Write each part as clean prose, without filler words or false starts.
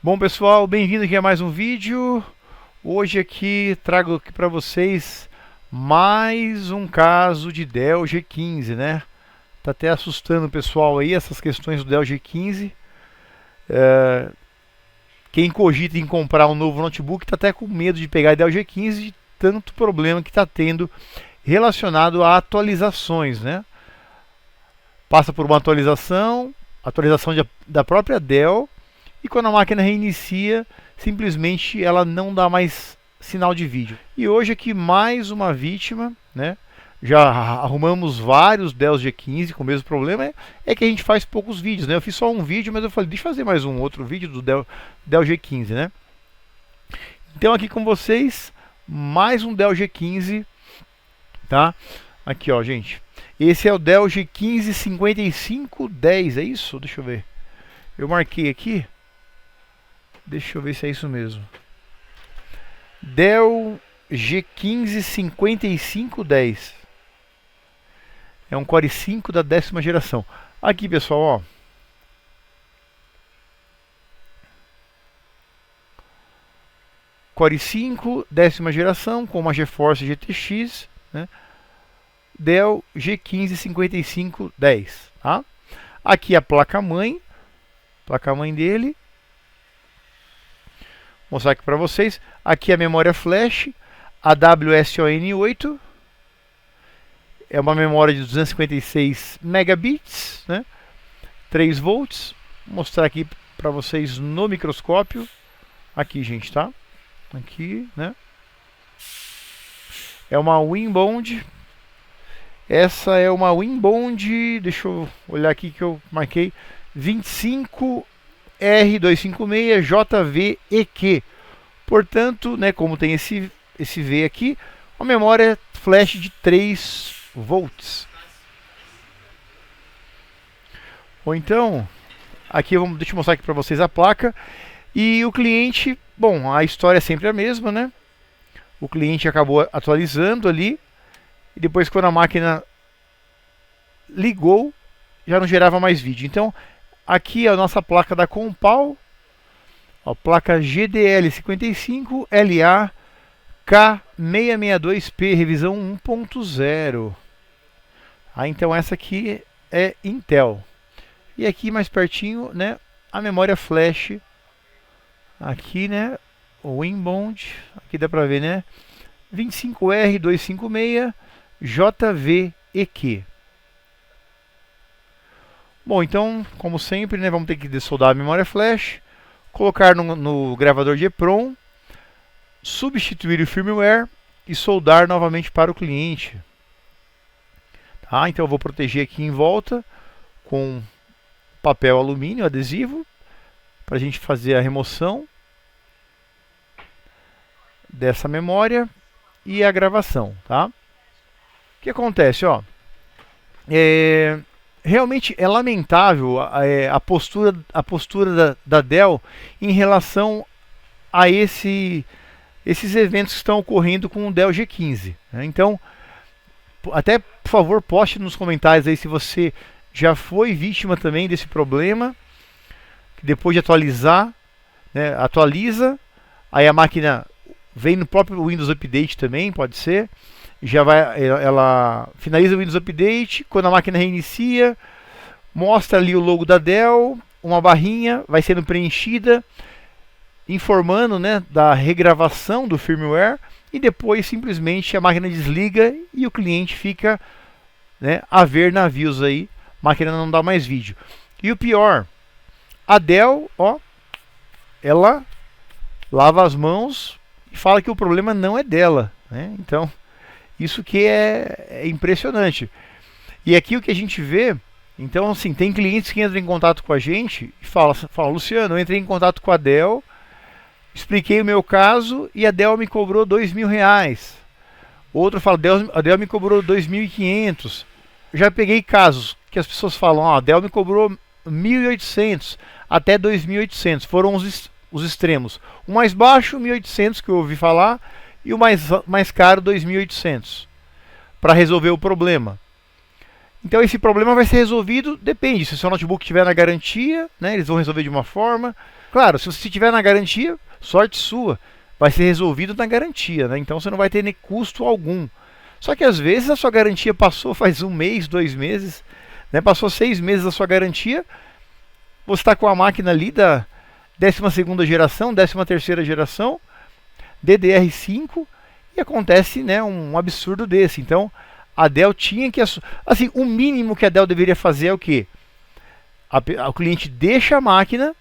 Bom pessoal, bem-vindo aqui a mais um vídeo. Hoje aqui trago aqui para vocês mais um caso de Dell G15, né? Tá até assustando o pessoal aí essas questões do Dell G15. Quem cogita em comprar um novo notebook tá até com medo de pegar Dell G15 de tanto problema que está tendo relacionado a atualizações, né? Passa por uma atualização da própria Dell. E quando a máquina reinicia, simplesmente ela não dá mais sinal de vídeo. E hoje aqui mais uma vítima, né? Já arrumamos vários Dell G15 com o mesmo problema, é que a gente faz poucos vídeos, né? Eu fiz só um vídeo, mas eu falei, deixa eu fazer mais um outro vídeo do Dell G15, né? Então aqui com vocês, mais um Dell G15, tá? Aqui ó, gente. Esse é o Dell G15 5510, é isso? Deixa eu ver. Eu marquei aqui. Deixa eu ver se é isso mesmo. Dell G15 5510. É um Core i5 da 10ª geração. Aqui, pessoal, ó. Core i5, 10ª geração, com uma GeForce GTX, né? Dell G15 5510, tá? Aqui a placa-mãe dele. Vou mostrar aqui para vocês. Aqui a memória flash, a WSON8. É uma memória de 256 megabits, né? 3 volts. Vou mostrar aqui para vocês no microscópio. Aqui, gente, tá? Aqui, né? É uma Winbond. Essa é uma Winbond, deixa eu olhar aqui que eu marquei, 25R256JVEQ. Portanto, né, como tem esse V aqui, uma memória flash de 3 volts. Ou então, aqui deixa eu mostrar aqui para vocês a placa. E o cliente, bom, a história é sempre a mesma, né? O cliente acabou atualizando ali. E depois quando a máquina ligou, já não gerava mais vídeo. Então, aqui a nossa placa da Compal, a placa GDL55LA K662P, revisão 1.0. Então essa aqui é Intel. E aqui mais pertinho, né, a memória flash. Aqui, né, o Winbond, aqui dá para ver, né, 25R256JVEQ. Bom, então, como sempre, né, vamos ter que dessoldar a memória flash, colocar no gravador de EEPROM, substituir o firmware e soldar novamente para o cliente. Tá? Então eu vou proteger aqui em volta com papel alumínio adesivo para a gente fazer a remoção dessa memória e a gravação, tá? O que acontece, ó? Realmente é lamentável a postura da Dell em relação a esses eventos que estão ocorrendo com o Dell G15, né? Então, até por favor, poste nos comentários aí se você já foi vítima também desse problema, que depois de atualizar, né, atualiza, aí a máquina vem no próprio Windows Update também, pode ser. Ela finaliza o Windows Update, quando a máquina reinicia, mostra ali o logo da Dell, uma barrinha vai sendo preenchida, informando, né, da regravação do firmware, e depois simplesmente a máquina desliga e o cliente fica, né, a ver navios aí, a máquina não dá mais vídeo. E o pior, a Dell, ó, ela lava as mãos e fala que o problema não é dela, né? Então, isso que é impressionante. E aqui o que a gente vê, então assim, tem clientes que entram em contato com a gente e falam, Luciano, eu entrei em contato com a Dell, expliquei o meu caso e a Dell me cobrou R$2.000. Outro fala, a Dell me cobrou R$2.500. Já peguei casos que as pessoas falam, a Dell me cobrou R$1.800 até R$2.800. Foram os extremos. O mais baixo, R$1.800, que eu ouvi falar, e o mais caro, R$2.800, para resolver o problema. Então esse problema vai ser resolvido, depende, se o seu notebook estiver na garantia, né, eles vão resolver de uma forma. Claro, se você estiver na garantia, sorte sua, vai ser resolvido na garantia, né? Então você não vai ter nem custo algum. Só que às vezes a sua garantia passou faz 1 mês, 2 meses, né, passou 6 meses da sua garantia, você está com a máquina ali da 12ª geração, 13ª geração, DDR5, e acontece, né, um absurdo desse. Então a Dell tinha que... Assim, o mínimo que a Dell deveria fazer é o quê? O cliente deixa a máquina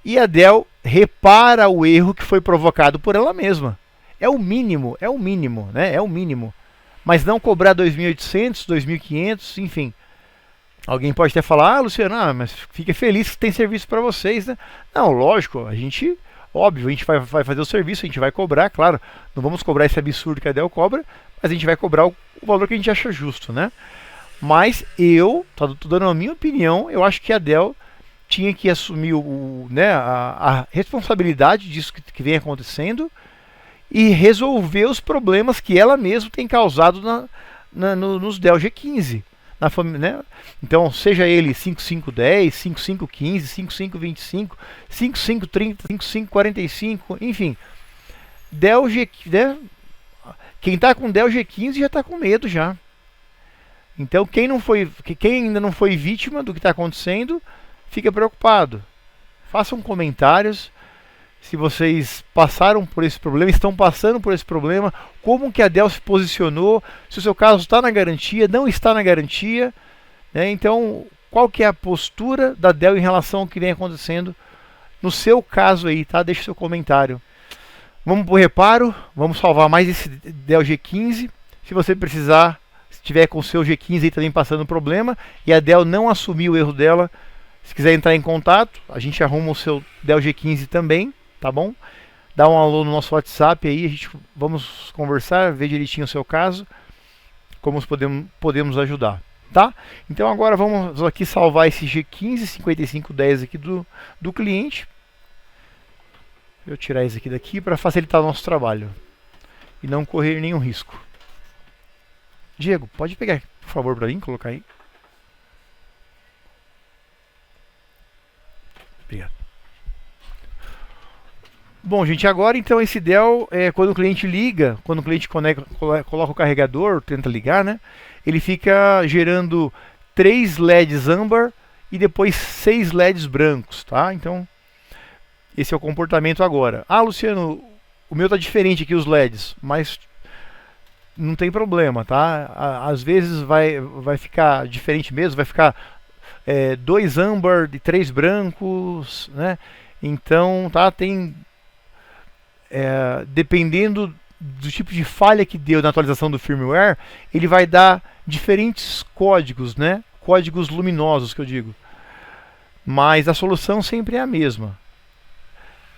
e a Dell repara o erro que foi provocado por ela mesma. É o mínimo, né? É o mínimo. Mas não cobrar 2.800, 2.500, enfim. Alguém pode até falar, Luciano, mas fique feliz que tem serviço para vocês, né? Não, lógico, óbvio, a gente vai fazer o serviço, a gente vai cobrar, claro, não vamos cobrar esse absurdo que a Dell cobra, mas a gente vai cobrar o valor que a gente acha justo, né? Mas tô dando a minha opinião, eu acho que a Dell tinha que assumir né, a responsabilidade disso que vem acontecendo e resolver os problemas que ela mesma tem causado nos Dell G15. Né? Então, seja ele 5510, 5515, 5525, 5530, 5545, enfim. Dell G, né? Quem está com Dell G15 já está com medo já. Então, quem ainda não foi vítima do que está acontecendo, fica preocupado. Façam comentários se vocês passaram por esse problema, estão passando por esse problema, como que a Dell se posicionou, se o seu caso está na garantia, não está na garantia, né? Então, qual que é a postura da Dell em relação ao que vem acontecendo no seu caso aí, tá? Deixe seu comentário. Vamos para o reparo, vamos salvar mais esse Dell G15. Se você precisar, se tiver com o seu G15 aí também passando problema e a Dell não assumiu o erro dela, se quiser entrar em contato, a gente arruma o seu Dell G15 também, tá bom? Dá um alô no nosso WhatsApp aí, vamos conversar, ver direitinho o seu caso, como podemos ajudar, tá? Então agora vamos aqui salvar esse G15 5510 aqui do cliente. Vou tirar esse aqui daqui para facilitar o nosso trabalho e não correr nenhum risco. Diego, pode pegar, por favor, para mim, colocar aí. Obrigado. Bom, gente, agora então esse Dell, quando o cliente liga, quando o cliente coloca o carregador, tenta ligar, né? Ele fica gerando 3 LEDs âmbar e depois 6 LEDs brancos, tá? Então, esse é o comportamento agora. Ah, Luciano, o meu tá diferente aqui os LEDs, mas não tem problema, tá? Às vezes vai ficar diferente mesmo, vai ficar 2 âmbar e 3 brancos, né? Então, tá, dependendo do tipo de falha que deu na atualização do firmware, ele vai dar diferentes códigos, né? Códigos luminosos, que eu digo. Mas a solução sempre é a mesma.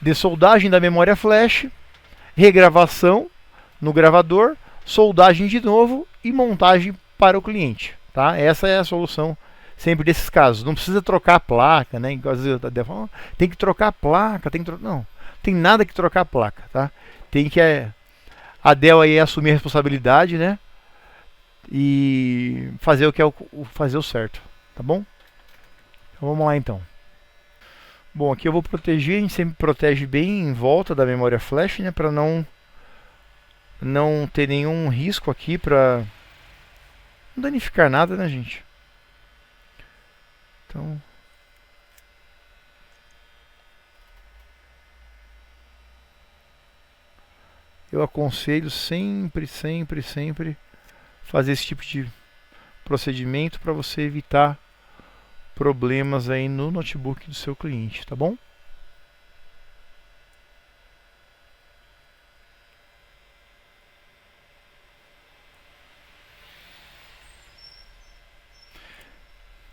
Dessoldagem da memória flash, regravação no gravador, soldagem de novo e montagem para o cliente, tá? Essa é a solução sempre desses casos. Não precisa trocar a placa, né? Às vezes tem que trocar a placa, não, tem nada que trocar a placa, tá? Tem que a Dell aí assumir a responsabilidade, né? E fazer o que é fazer o certo, tá bom? Então vamos lá então. Bom, aqui eu vou proteger, a gente sempre protege bem em volta da memória flash, né, para não ter nenhum risco aqui, para não danificar nada, né, gente? Então, eu aconselho sempre fazer esse tipo de procedimento para você evitar problemas aí no notebook do seu cliente, tá bom?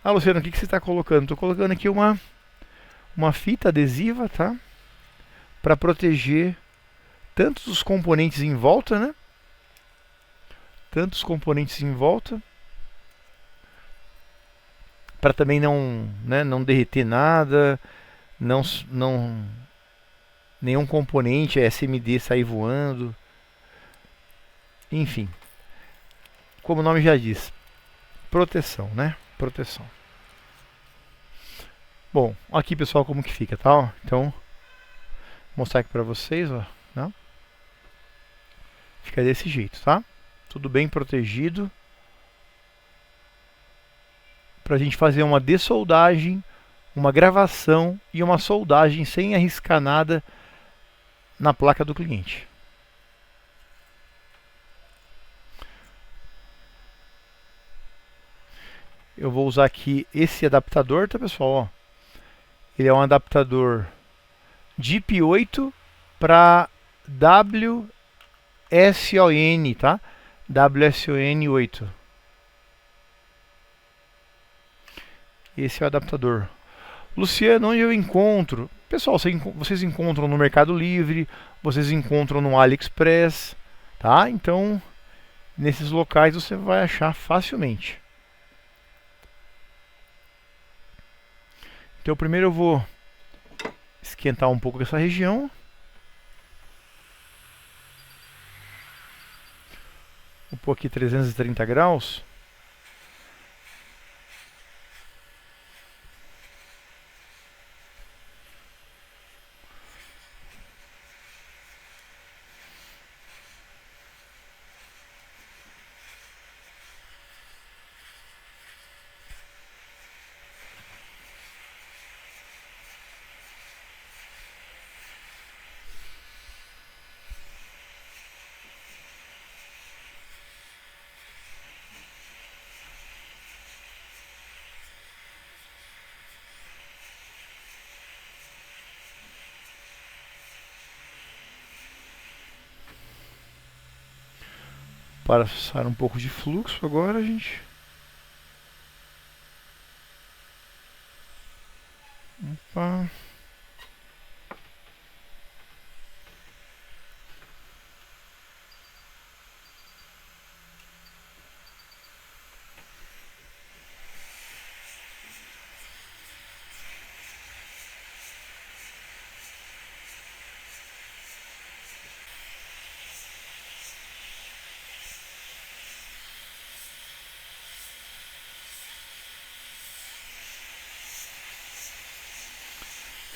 Ah, Luciano, o que você está colocando? Estou colocando aqui uma fita adesiva, tá? Para proteger tanto os componentes em volta, né? Tantos componentes em volta, para também não derreter nada, nenhum componente SMD sair voando, enfim, como o nome já diz, proteção, né? Proteção. Bom, aqui pessoal como que fica, tá? Ó, então, vou mostrar aqui pra vocês, ó, né? Fica desse jeito, tá? Tudo bem protegido. Pra gente fazer uma dessoldagem, uma gravação e uma soldagem sem arriscar nada na placa do cliente. Eu vou usar aqui esse adaptador, tá pessoal? Ó, ele é um adaptador DIP8 para WSON, tá? WSON8. Esse é o adaptador. Luciano, onde eu encontro? Pessoal, vocês encontram no Mercado Livre, vocês encontram no AliExpress, tá? Então, nesses locais você vai achar facilmente. Então, primeiro eu vou esquentar um pouco essa região. Vou pôr aqui 330 graus. Para passar um pouco de fluxo agora, gente. Opa.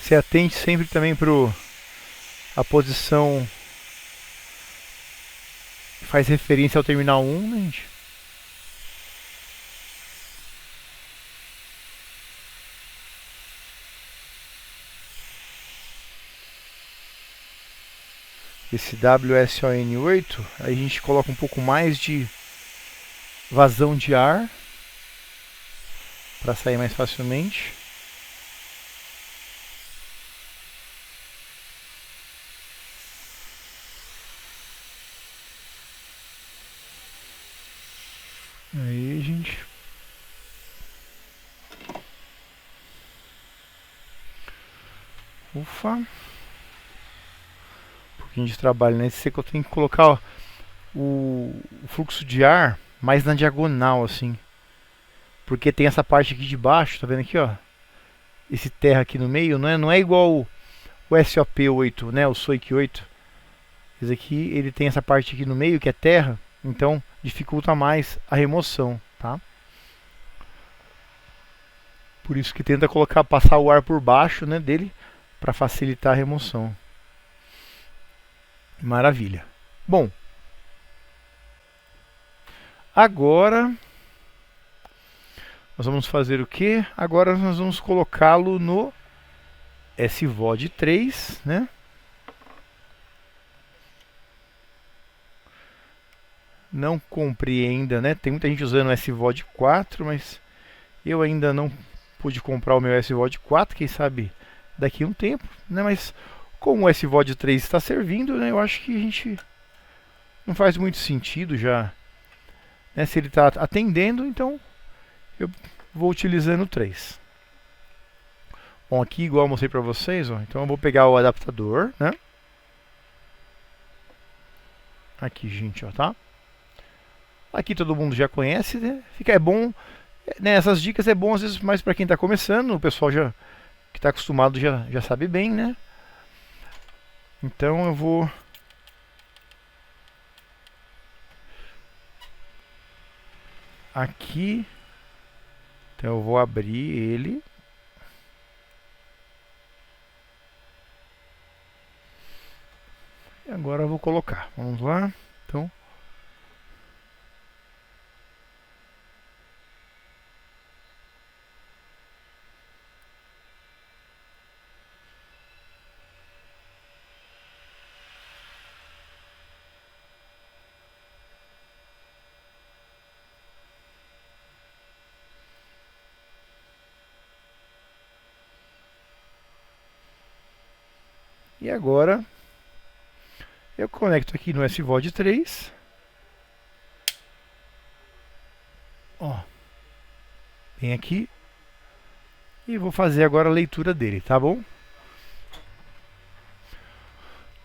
Se atente sempre também para a posição que faz referência ao terminal 1, né, gente? Esse WSON8, aí a gente coloca um pouco mais de vazão de ar para sair mais facilmente. Aí, gente. Ufa. Um pouquinho de trabalho nesse que eu tenho que colocar, ó, o fluxo de ar mais na diagonal, assim. Porque tem essa parte aqui de baixo, tá vendo aqui, ó? Esse terra aqui no meio, não é igual o SOP8, né? O SOIC8. Esse aqui, ele tem essa parte aqui no meio que é terra, então dificulta mais a remoção, tá? Por isso que tenta passar o ar por baixo, né, dele, para facilitar a remoção. Maravilha. Bom, agora nós vamos fazer o que? Agora nós vamos colocá-lo no SVOD 3, né? Não comprei ainda, né? Tem muita gente usando o SVOD 4, mas eu ainda não pude comprar o meu SVOD 4, quem sabe daqui a um tempo, né? Mas como o SVOD 3 está servindo, né? Eu acho que a gente não faz muito sentido já, né? Se ele está atendendo, então eu vou utilizando o 3. Bom, aqui igual eu mostrei para vocês, ó, então eu vou pegar o adaptador, né? Aqui, gente, ó, tá? Aqui todo mundo já conhece, né? É bom, né? Essas dicas é bom às vezes mais para quem está começando, o pessoal já que está acostumado já sabe bem, né? Então eu vou aqui Então eu vou abrir ele. E agora eu vou colocar. Vamos lá. Então, e agora eu conecto aqui no SVOD 3. Ó, vem aqui e vou fazer agora a leitura dele, tá bom?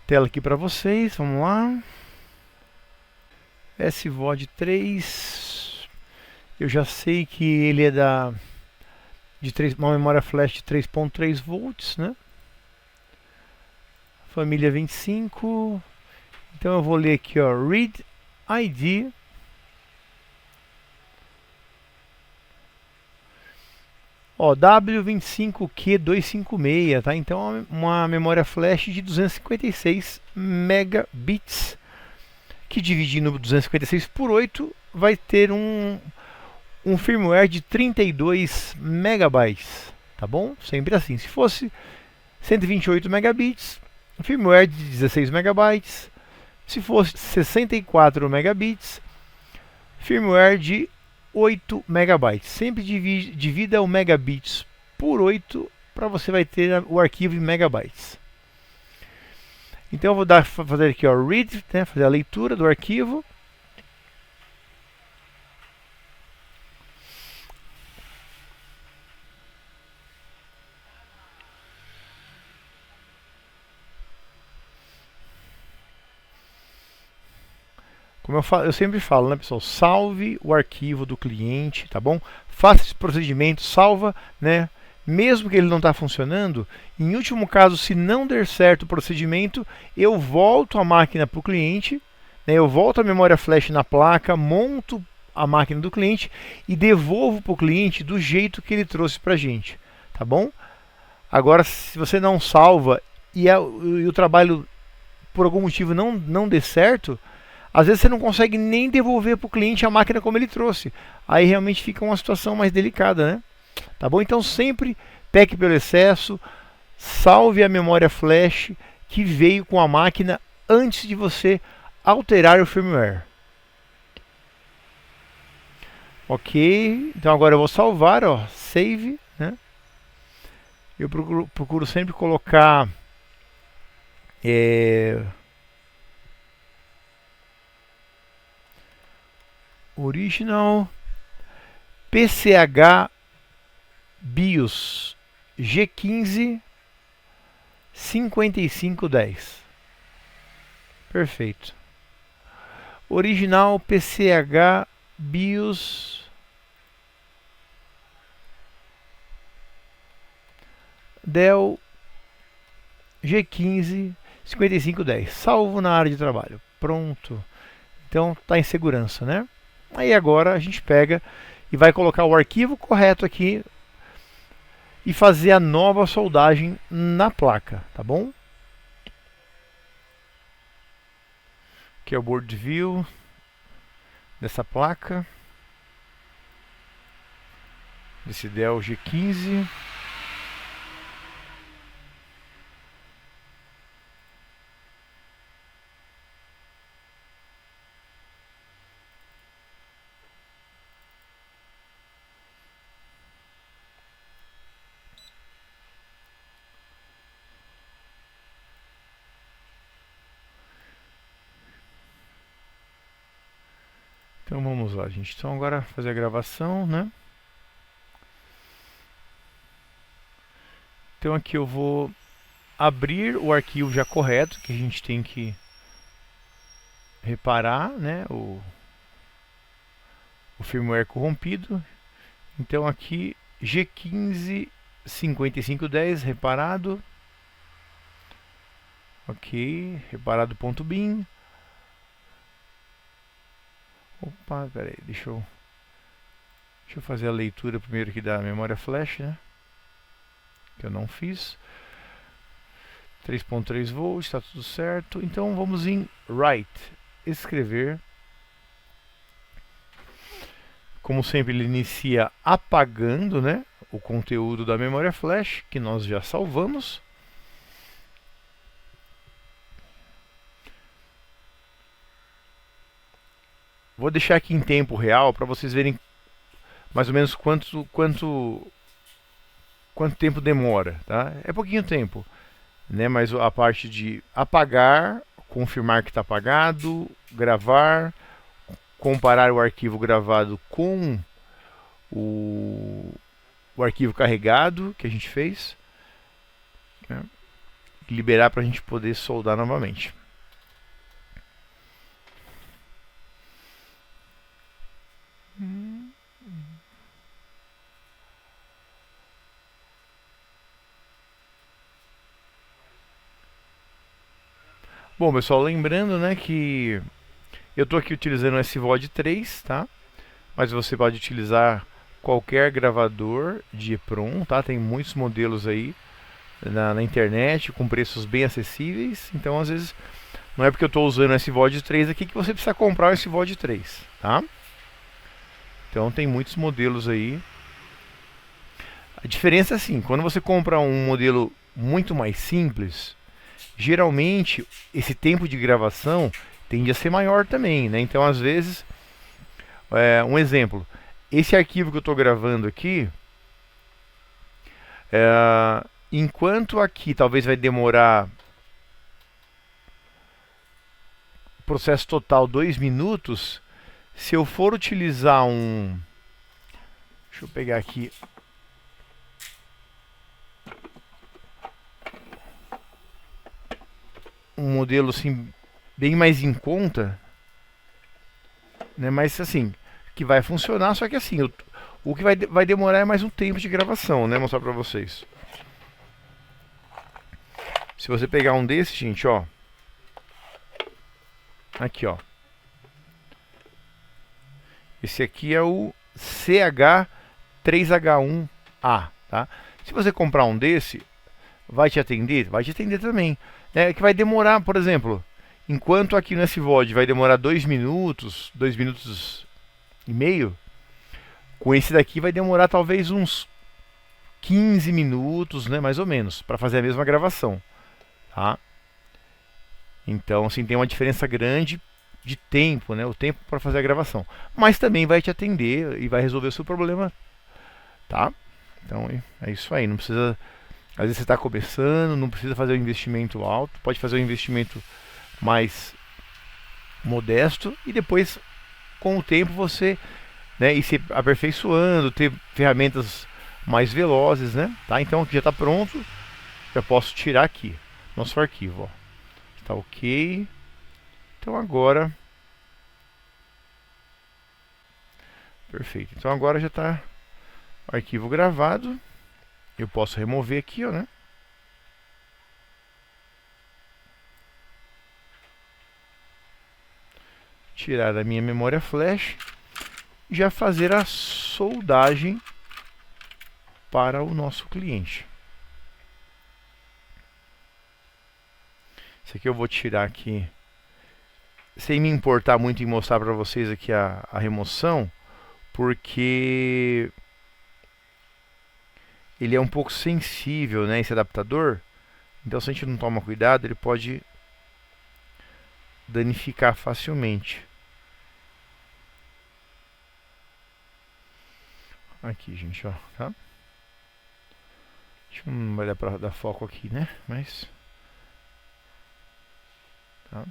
Tela aqui para vocês, vamos lá. SVOD 3. Eu já sei que ele é uma memória flash de 3.3 volts, né? Família 25. Então eu vou ler aqui, ó, read ID ó, W25Q256, tá? Então uma memória flash de 256 megabits, que dividindo 256 por 8 vai ter um firmware de 32 megabytes, tá bom? Sempre assim. Se fosse 128 megabits, firmware de 16 megabytes. Se fosse 64 megabits, firmware de 8 megabytes. Sempre divida o megabits por 8 para você vai ter o arquivo em megabytes. Então eu vou fazer aqui, ó, read, né, fazer a leitura do arquivo. Como eu sempre falo, né, pessoal? Salve o arquivo do cliente, tá bom? Faça esse procedimento, salva, né? Mesmo que ele não está funcionando, em último caso, se não der certo o procedimento, eu volto a máquina para o cliente, né, eu volto a memória flash na placa, monto a máquina do cliente e devolvo para o cliente do jeito que ele trouxe para a gente, tá bom? Agora, se você não salva e o trabalho por algum motivo não dê certo, às vezes você não consegue nem devolver para o cliente a máquina como ele trouxe. Aí realmente fica uma situação mais delicada, né? Tá bom? Então sempre peque pelo excesso, salve a memória flash que veio com a máquina antes de você alterar o firmware. Ok, então agora eu vou salvar, ó, save, né? Eu procuro sempre colocar original PCH BIOS G15 5510. Perfeito. Original PCH BIOS Dell G15 5510. Salvo na área de trabalho. Pronto. Então está em segurança, né? Aí agora a gente pega e vai colocar o arquivo correto aqui e fazer a nova soldagem na placa, tá bom? Aqui é o board view dessa placa, desse Dell G15. Então vamos lá, gente. Então agora fazer a gravação, né? Então aqui eu vou abrir o arquivo já correto, que a gente tem que reparar, né? O firmware corrompido. Então aqui G15 5510 reparado. Ok, reparado.bin. Opa, peraí, deixa eu Deixa eu fazer a leitura primeiro aqui da memória flash, né? Que eu não fiz. 3.3 volts, está tudo certo. Então vamos em write, escrever. Como sempre, ele inicia apagando, né, o conteúdo da memória flash que nós já salvamos. Vou deixar aqui em tempo real para vocês verem mais ou menos quanto tempo demora, tá? É pouquinho tempo, né? Mas a parte de apagar, confirmar que está apagado, gravar, comparar o arquivo gravado com o arquivo carregado que a gente fez, né? Liberar para a gente poder soldar novamente. Bom, pessoal, lembrando, né, que eu estou aqui utilizando o SVOD 3, tá? Mas você pode utilizar qualquer gravador de EEPROM, tá? Tem muitos modelos aí na internet com preços bem acessíveis. Então, às vezes, não é porque eu estou usando o SVOD 3 aqui que você precisa comprar o SVOD 3, tá? Então, tem muitos modelos aí. A diferença é assim, quando você compra um modelo muito mais simples, geralmente esse tempo de gravação tende a ser maior também, né? Então, às vezes, um exemplo, esse arquivo que eu estou gravando aqui, enquanto aqui talvez vai demorar processo total 2 minutos, se eu for utilizar deixa eu pegar aqui um modelo assim bem mais em conta, né? Mas assim, que vai funcionar, só que assim, o que vai demorar é mais um tempo de gravação, né? Mostrar pra vocês. Se você pegar um desse, gente, ó. Aqui, ó. Esse aqui é o CH3H1A, tá? Se você comprar um desse, vai te atender? Vai te atender também. É que vai demorar, por exemplo, enquanto aqui no SVOD vai demorar 2 minutos, 2 minutos e meio, com esse daqui vai demorar talvez uns 15 minutos, né, mais ou menos, para fazer a mesma gravação, tá? Então, assim, tem uma diferença grande de tempo, né, o tempo para fazer a gravação. Mas também vai te atender e vai resolver o seu problema, tá? Então, é isso aí, não precisa... Às vezes você está começando, não precisa fazer um investimento alto, pode fazer um investimento mais modesto e depois, com o tempo, você, né, ir se aperfeiçoando, ter ferramentas mais velozes, né? Tá? Então aqui já está pronto, já posso tirar aqui nosso arquivo, ó. Está ok. Então agora, perfeito. Então agora já está o arquivo gravado. Eu posso remover aqui, ó, né? Tirar da minha memória flash e já fazer a soldagem para o nosso cliente. Isso aqui eu vou tirar aqui sem me importar muito em mostrar para vocês aqui a remoção, porque ele é um pouco sensível, né, esse adaptador. Então, se a gente não toma cuidado, ele pode danificar facilmente. Aqui, gente, ó, tá? Acho que não vai dar pra dar foco aqui, né? Mas... tá?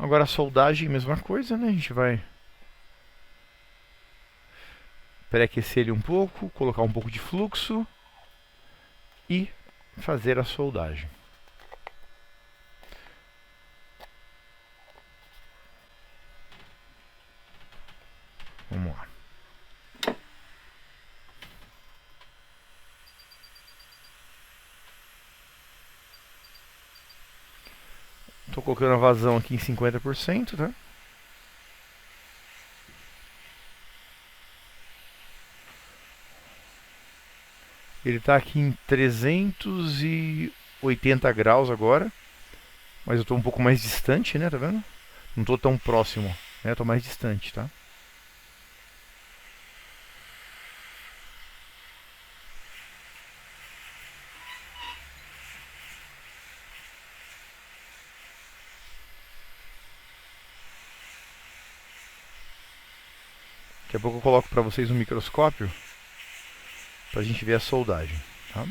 Agora a soldagem, mesma coisa, né? A gente vai pré-aquecer ele um pouco, colocar um pouco de fluxo e fazer a soldagem. Vamos lá. colocando a vazão aqui em 50%, tá? Ele está aqui em 380 graus agora, mas eu estou um pouco mais distante, né? Tá vendo? Não estou tão próximo, né? Estou mais distante, tá? Daqui a pouco eu coloco para vocês um microscópio para a gente ver a soldagem, tá?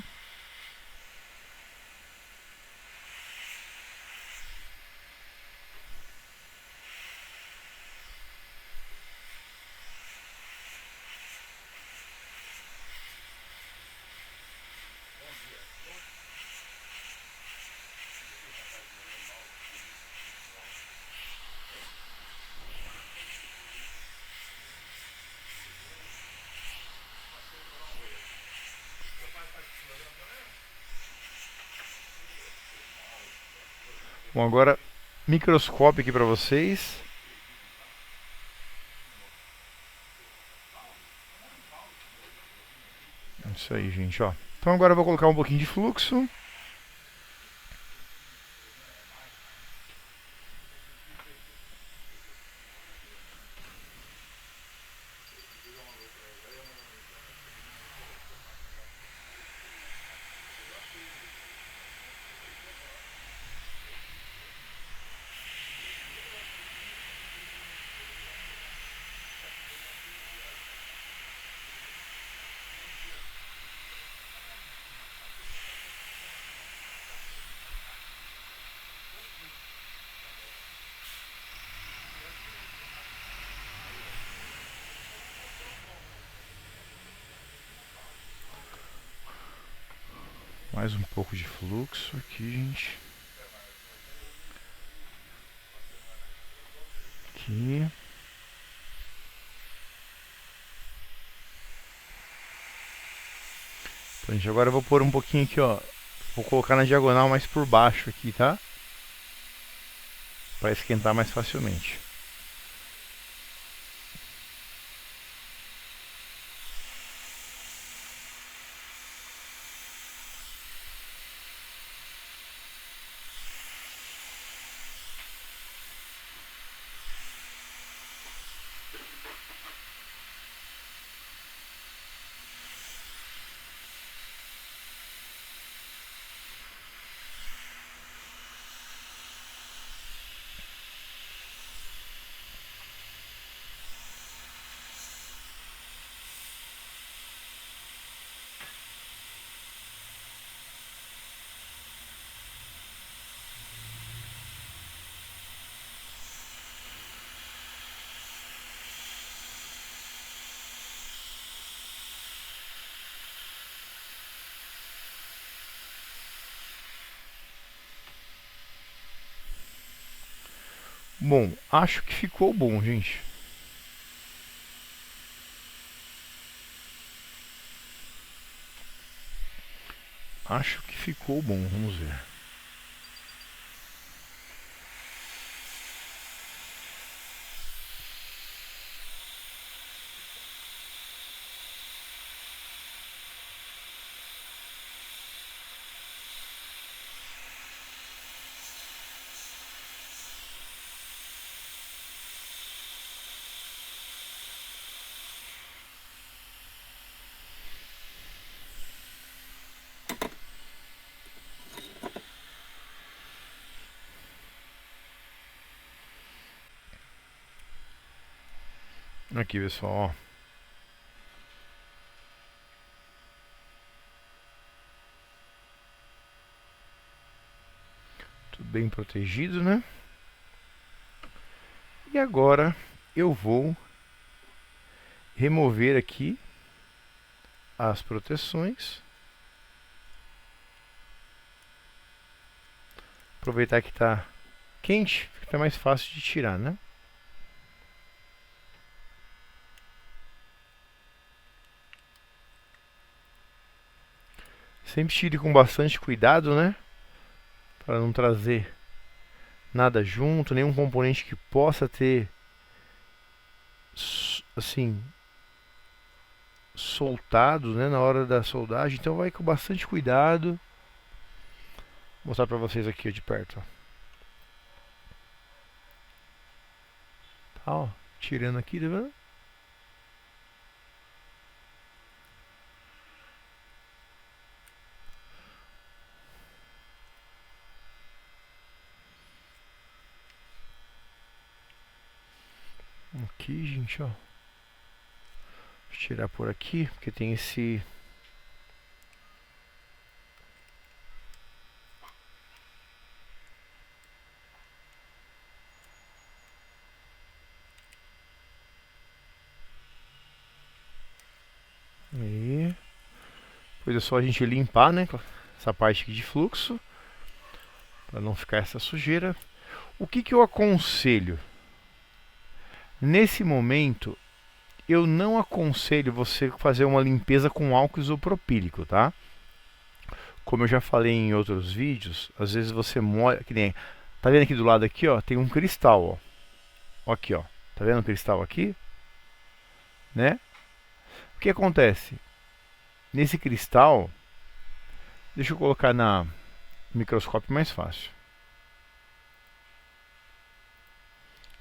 Bom, agora microscópio aqui para vocês. Isso aí, gente, ó. Então agora eu vou colocar um pouquinho de fluxo. Mais um pouco de fluxo aqui, gente. Aqui. Então, gente, agora eu vou pôr um pouquinho aqui, ó. Vou colocar na diagonal mais por baixo aqui, tá? Para esquentar mais facilmente. Bom, acho que ficou bom, gente. Acho que ficou bom, vamos ver. Aqui, pessoal, ó. Tudo bem protegido, né? E agora eu vou remover aqui as proteções. Aproveitar que está quente, fica mais fácil de tirar, né? Sempre tire com bastante cuidado, né? Para não trazer nada junto, nenhum componente que possa ter assim soltado, né, na hora da soldagem. Então vai com bastante cuidado. Vou mostrar para vocês aqui ó, de perto. Tá, ó, tirando aqui, tá vendo? Aqui, gente, ó. Vou tirar por aqui, porque tem esse... Aí. Depois é só a gente limpar, né? Essa parte aqui de fluxo. Para não ficar essa sujeira. O que que eu aconselho? Nesse momento, eu não aconselho você fazer uma limpeza com álcool isopropílico, tá? Como eu já falei em outros vídeos, às vezes você molha, que nem, tá vendo aqui do lado aqui, ó, tem um cristal, ó. Aqui, ó. Tá vendo o cristal aqui? Né? O que acontece? Nesse cristal, deixa eu colocar no microscópio mais fácil.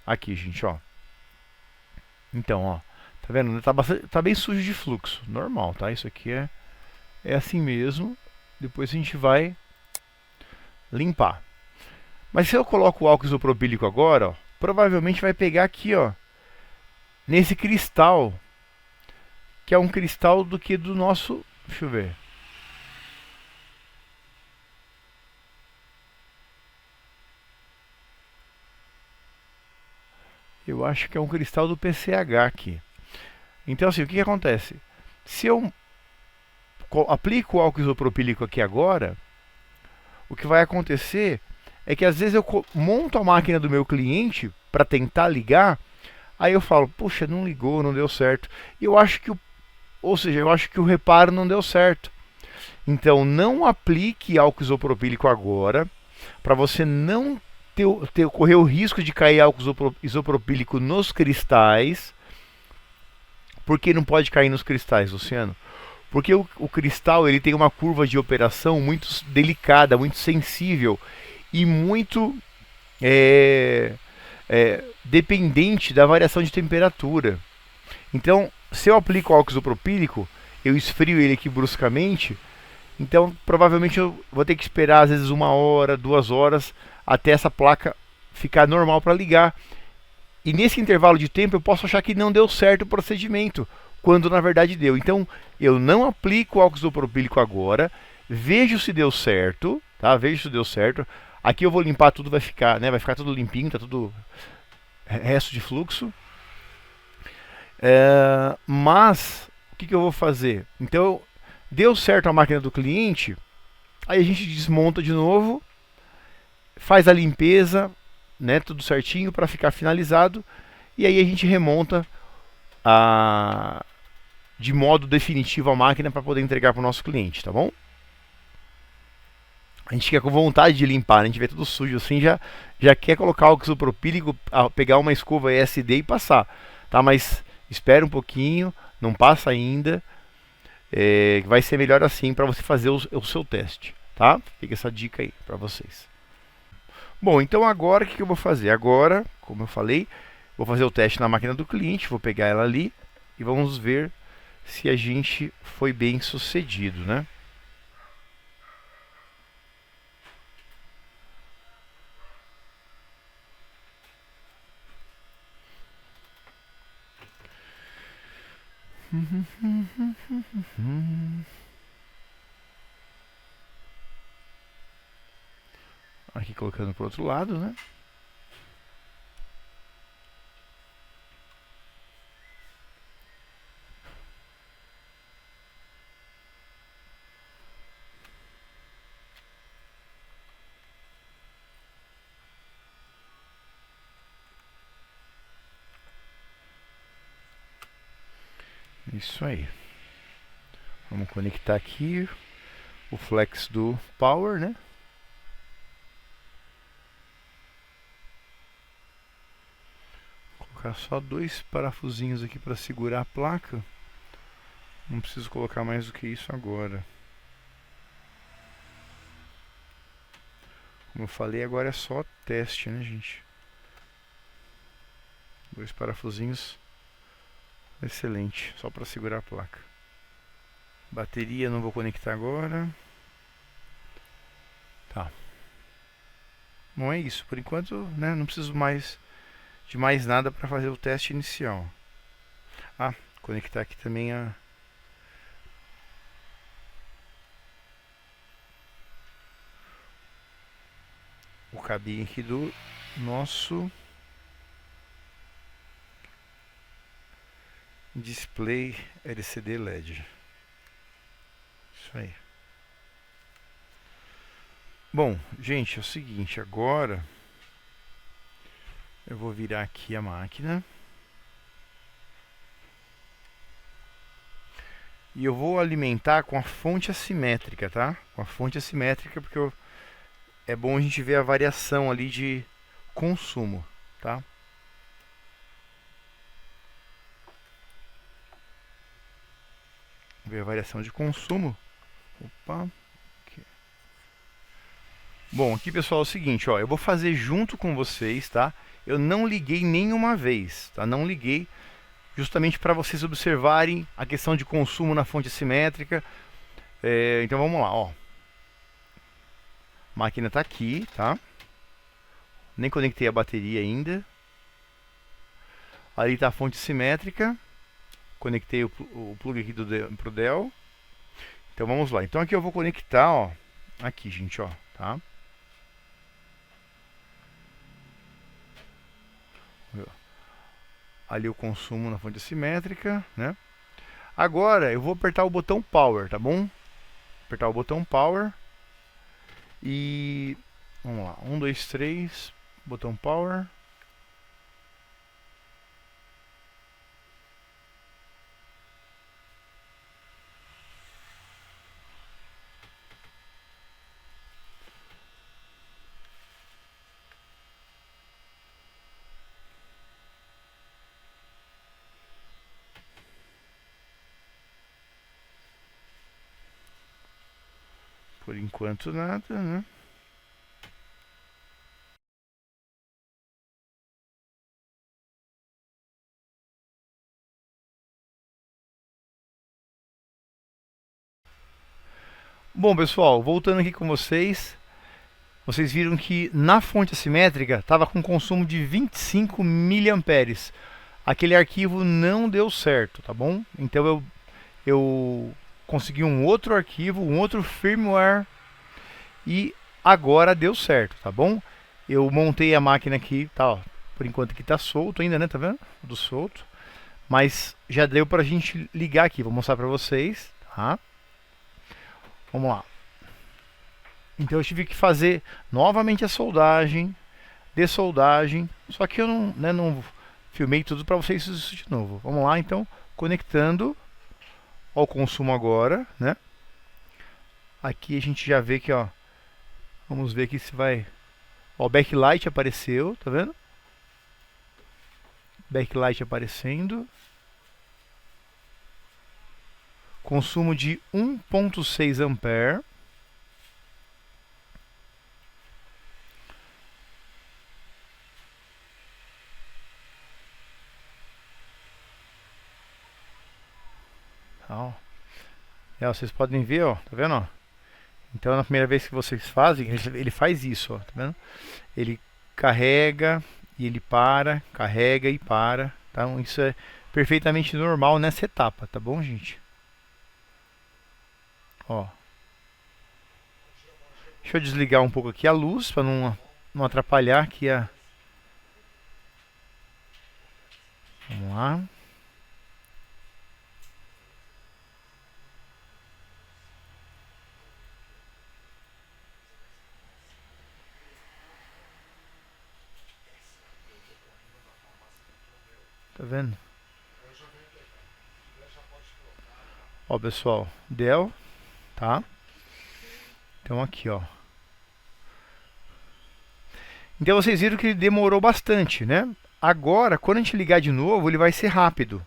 Aqui, gente, ó. Então, ó, tá vendo? Tá bem sujo de fluxo, normal, tá? Isso aqui é assim mesmo. Depois a gente vai limpar. Mas se eu coloco o álcool isopropílico agora, ó, provavelmente vai pegar aqui, ó, nesse cristal, que é um cristal do nosso, deixa eu ver. Eu acho que é um cristal do PCH aqui. Então assim, o que que acontece? Se eu aplico o álcool isopropílico aqui agora, o que vai acontecer é que às vezes eu monto a máquina do meu cliente para tentar ligar, aí eu falo, puxa, não ligou, não deu certo. E eu acho que eu acho que o reparo não deu certo. Então não aplique álcool isopropílico agora, para você não correr o risco de cair álcool isopropílico nos cristais. Por que não pode cair nos cristais, Luciano? Porque o cristal ele tem uma curva de operação muito delicada, muito sensível e muito dependente da variação de temperatura. Então, se eu aplico álcool isopropílico, eu esfrio ele aqui bruscamente, então provavelmente eu vou ter que esperar às vezes 1 hora, 2 horas até essa placa ficar normal para ligar. E nesse intervalo de tempo eu posso achar que não deu certo o procedimento, quando na verdade deu. Então eu não aplico o álcool isopropílico agora, vejo se deu certo, tá? Vejo se deu certo. Aqui eu vou limpar tudo, vai ficar, né? Vai ficar tudo limpinho, tá tudo resto de fluxo. Mas o que eu vou fazer? Então deu certo a máquina do cliente, aí a gente desmonta de novo, faz a limpeza, né, tudo certinho para ficar finalizado, e aí a gente remonta de modo definitivo a máquina para poder entregar para o nosso cliente, tá bom? A gente quer com vontade de limpar, né? A gente vê tudo sujo assim, já quer colocar álcool isopropílico, pegar uma escova ESD e passar, tá? Mas espera um pouquinho, não passa ainda, vai ser melhor assim para você fazer o seu teste, tá? Fica essa dica aí para vocês. Bom, então agora o que eu vou fazer? Agora, como eu falei, vou fazer o teste na máquina do cliente, vou pegar ela ali e vamos ver se a gente foi bem sucedido, né? Aqui colocando para o outro lado, né? Isso aí. Vamos conectar aqui o flex do power, né? colocar só 2 parafusinhos aqui para segurar a placa. Não preciso colocar mais do que isso agora. Como eu falei, agora é só teste, né, gente? 2 parafusinhos. Excelente, só para segurar a placa. Bateria não vou conectar agora. Tá. Bom, é isso. Por enquanto, né, não preciso mais de mais nada para fazer o teste inicial. Ah, conectar aqui também o cabinho aqui do nosso display LCD LED. Isso aí. Bom, gente, é o seguinte, agora eu vou virar aqui a máquina e eu vou alimentar com a fonte assimétrica, tá? Com a fonte assimétrica, porque é bom a gente ver a variação ali de consumo, tá? Ver a variação de consumo. Opa. Aqui. Bom, aqui pessoal é o seguinte, ó, eu vou fazer junto com vocês, tá? Eu não liguei nenhuma vez, tá? Não liguei, justamente para vocês observarem a questão de consumo na fonte assimétrica. Então vamos lá, ó. A máquina está aqui, tá? Nem conectei a bateria ainda. Ali está a fonte simétrica. Conectei o plug aqui pro Dell. Então vamos lá. Então aqui eu vou conectar, ó. Aqui, gente, ó, tá? Ali o consumo na fonte simétrica, né? Agora eu vou apertar o botão Power, tá bom? Apertar o botão Power. E vamos lá, 1, 2, 3, botão Power. Por enquanto nada, né? Bom, pessoal, voltando aqui com vocês, vocês viram que na fonte assimétrica estava com consumo de 25 miliamperes. Aquele arquivo não deu certo, tá bom? Então eu consegui um outro arquivo, um outro firmware e agora deu certo, tá bom? Eu montei a máquina aqui, tá, ó, por enquanto aqui tá solto ainda, né, tá vendo? Do solto. Mas já deu pra gente ligar aqui, vou mostrar pra vocês, tá? Vamos lá. Então eu tive que fazer novamente a soldagem, dessoldagem, só que eu não filmei tudo para vocês isso de novo. Vamos lá, então, conectando ao consumo agora, né? Aqui a gente já vê que, ó, vamos ver aqui se vai... Ó, o backlight apareceu, tá vendo? Backlight aparecendo. Consumo de 1.6 ampere. Ó. Vocês podem ver, ó, tá vendo? Ó? Então na primeira vez que vocês fazem, ele faz isso, ó, tá vendo? Ele carrega e ele para, carrega e para. Então isso é perfeitamente normal nessa etapa, tá bom, gente? Ó. Deixa eu desligar um pouco aqui a luz para não atrapalhar aqui a... Vamos lá. Tá vendo? Ó, pessoal, Dell, tá? Então aqui, ó. Então vocês viram que ele demorou bastante, né? Agora, quando a gente ligar de novo, ele vai ser rápido.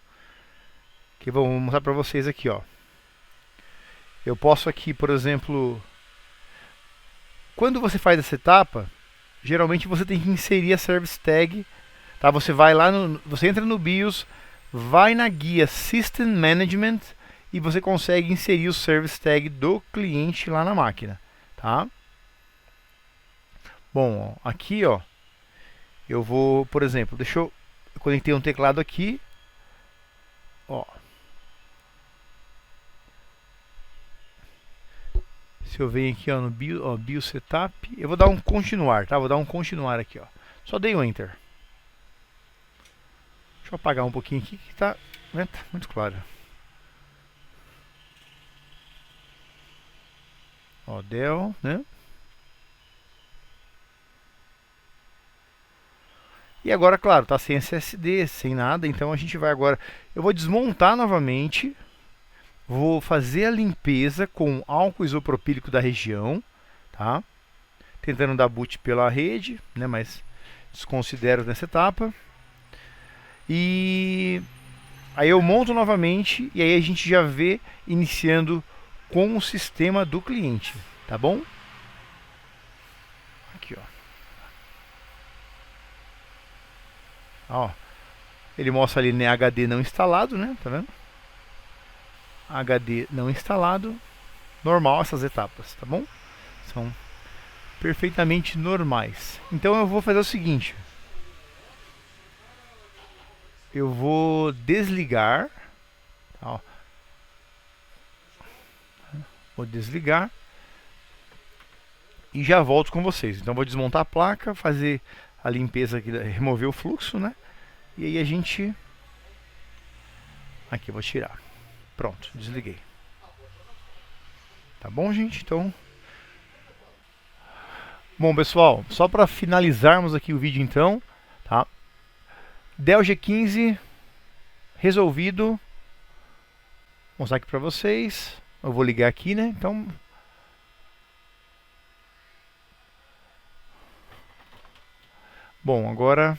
Que eu vou mostrar para vocês aqui, ó. Eu posso aqui, por exemplo, quando você faz essa etapa, geralmente você tem que inserir a service tag, tá? Você vai lá você entra no BIOS, vai na guia System Management e você consegue inserir o service tag do cliente lá na máquina, tá? Bom, ó, aqui, ó, eu vou, por exemplo, eu conectei um teclado aqui, ó. Se eu venho aqui, ó, no BIOS Setup, eu vou dar um continuar, tá? Vou dar um continuar aqui, ó. Só dei um Enter. Deixa eu apagar um pouquinho aqui que tá, né, tá muito claro. Ó, Dell, né? E agora, claro, tá sem SSD, sem nada, então a gente vai agora... Eu vou desmontar novamente, vou fazer a limpeza com álcool isopropílico da região, tá? Tentando dar boot pela rede, né? Mas desconsidero nessa etapa. E aí eu monto novamente e aí a gente já vê iniciando com o sistema do cliente, tá bom? Aqui, ó. Ó, ele mostra ali, né, HD não instalado, né? Tá vendo? HD não instalado. Normal essas etapas, tá bom? São perfeitamente normais. Então eu vou fazer o seguinte. Eu vou desligar. Tá, ó. Vou desligar. E já volto com vocês. Então vou desmontar a placa, fazer a limpeza aqui, remover o fluxo, né? E aí a gente... Aqui, eu vou tirar. Pronto, desliguei. Tá bom, gente? Então... Bom, pessoal, só para finalizarmos aqui o vídeo, então, tá? Dell G15 resolvido. Vou mostrar aqui para vocês. Eu vou ligar aqui, né? Então... Bom, agora...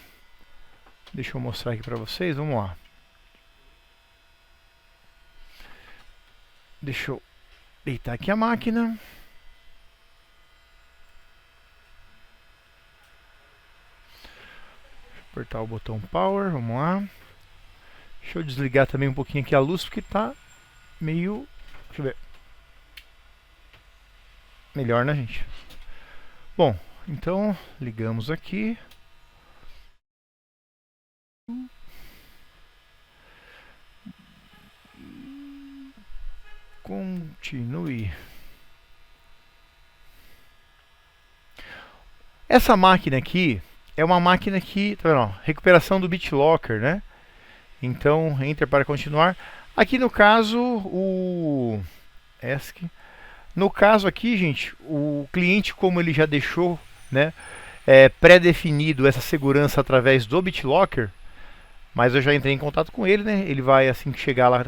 Deixa eu mostrar aqui para vocês, vamos lá. Deixa eu deitar aqui a máquina. Apertar o botão Power, vamos lá. Deixa eu desligar também um pouquinho aqui a luz, porque tá meio... Deixa eu ver. Melhor, né, gente? Bom, então ligamos aqui. Continue. Essa máquina aqui é uma máquina que, tá vendo, ó, recuperação do BitLocker, né? Então, enter para continuar. Aqui no caso, o ESC. No caso aqui, gente, o cliente, como ele já deixou, né, pré-definido essa segurança através do BitLocker, mas eu já entrei em contato com ele, né? Ele vai, assim que chegar lá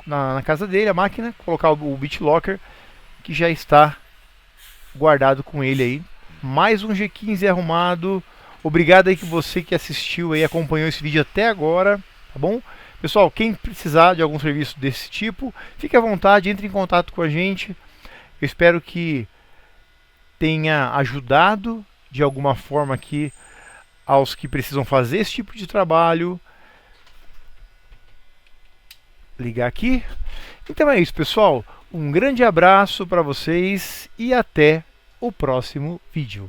na casa dele, a máquina, colocar o BitLocker, que já está guardado com ele aí. Mais um G15 arrumado. Obrigado aí que você que assistiu e acompanhou esse vídeo até agora, tá bom? Pessoal, quem precisar de algum serviço desse tipo, fique à vontade, entre em contato com a gente. Eu espero que tenha ajudado de alguma forma aqui aos que precisam fazer esse tipo de trabalho. Ligar aqui. Então é isso, pessoal. Um grande abraço para vocês e até o próximo vídeo.